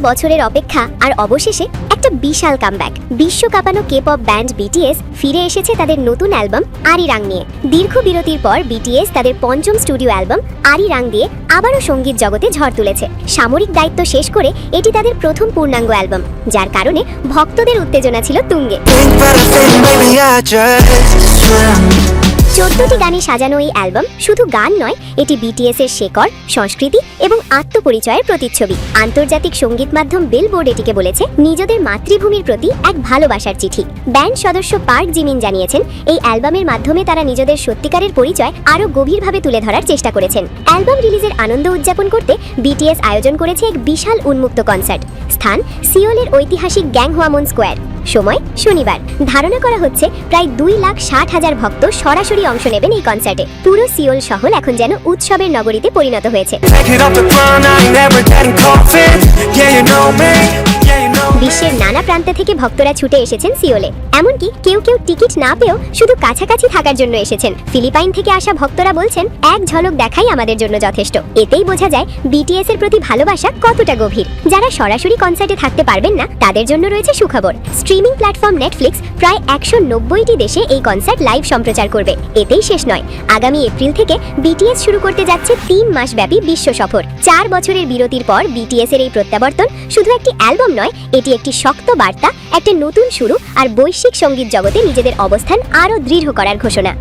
বছরের অপেক্ষা আর অবশেষে একটা বিশাল কামব্যাক। বিশ্ব কাঁপানো কে-পপ ব্যান্ড বিটিএস ফিরে এসেছে তাদের নতুন অ্যালবাম আরিরাং নিয়ে। দীর্ঘ বিরতির পর বিটিএস তাদের পঞ্চম স্টুডিও অ্যালবাম আরিরাং দিয়ে আবারও সঙ্গীত জগতে ঝড় তুলেছে। সামরিক দায়িত্ব শেষ করে এটি তাদের প্রথম পূর্ণাঙ্গ অ্যালবাম, যার কারণে ভক্তদের উত্তেজনা ছিল তুঙ্গে। 14টি গানে সাজানো এই অ্যালবাম শুধু গান নয়, এটি বিটিএস এর শেকড়, সংস্কৃতি এবং আত্মপরিচয়ের প্রতিচ্ছবি। আন্তর্জাতিক সঙ্গীত মাধ্যম বিলবোর্ড এটিকে বলেছে নিজেদের মাতৃভূমির প্রতি এক ভালোবাসার চিঠি। ব্যান্ড সদস্য পার্ক জিমিন জানিয়েছেন, এই অ্যালবামের মাধ্যমে তারা নিজেদের সত্যিকারের পরিচয় আরও গভীরভাবে তুলে ধরার চেষ্টা করেছেন। অ্যালবাম রিলিজের আনন্দ উদযাপন করতে বিটিএস আয়োজন করেছে এক বিশাল উন্মুক্ত কনসার্ট। স্থান সিওলের ঐতিহাসিক গ্যাংহোয়ামন স্কোয়ার। সময় শনিবার। ধারণা করা হচ্ছে প্রায় 2,60,000 ভক্ত সরাসরি অংশ নেবেন এই কনসার্টে। পুরো সিওল শহর এখন যেন উৎসবের নগরীতে পরিণত হয়েছে। বিশ্বের নানা প্রান্ত থেকে ভক্তরা ছুটে এসেছেন সিওলে। এমনকি কেউ কেউ টিকিট না পেয়েও শুধু কাছাকাছি থাকার জন্য এসেছেন। ফিলিপাইন থেকে আসা ভক্তরা বলছেন, এক ঝলক দেখাই আমাদের জন্য যথেষ্ট। এতেই বোঝা যায় বিটিএস এর প্রতি ভালোবাসা কতটা গভীর। যারা সরাসরি কনসার্টে থাকতে পারবেন না, তাদের জন্য রয়েছে সুখবর। স্ট্রিমিং প্ল্যাটফর্ম নেটফ্লিক্স প্রায় 190টি দেশে এই কনসার্ট লাইভ সম্প্রচার করবে। এতেই শেষ নয়, আগামী এপ্রিল থেকে বিটিএস শুরু করতে যাচ্ছে 3 মাস ব্যাপী বিশ্ব সফর। 4 বছরের বিরতির পর বিটিএস এর এই প্রত্যাবর্তন শুধু একটি অ্যালবাম নয়, এটি একটি শক্ত বার্তা, একটা নতুন শুরু আর বৈশ্বিক সঙ্গীত জগতে নিজেদের অবস্থান আরও দৃঢ় করার ঘোষণা।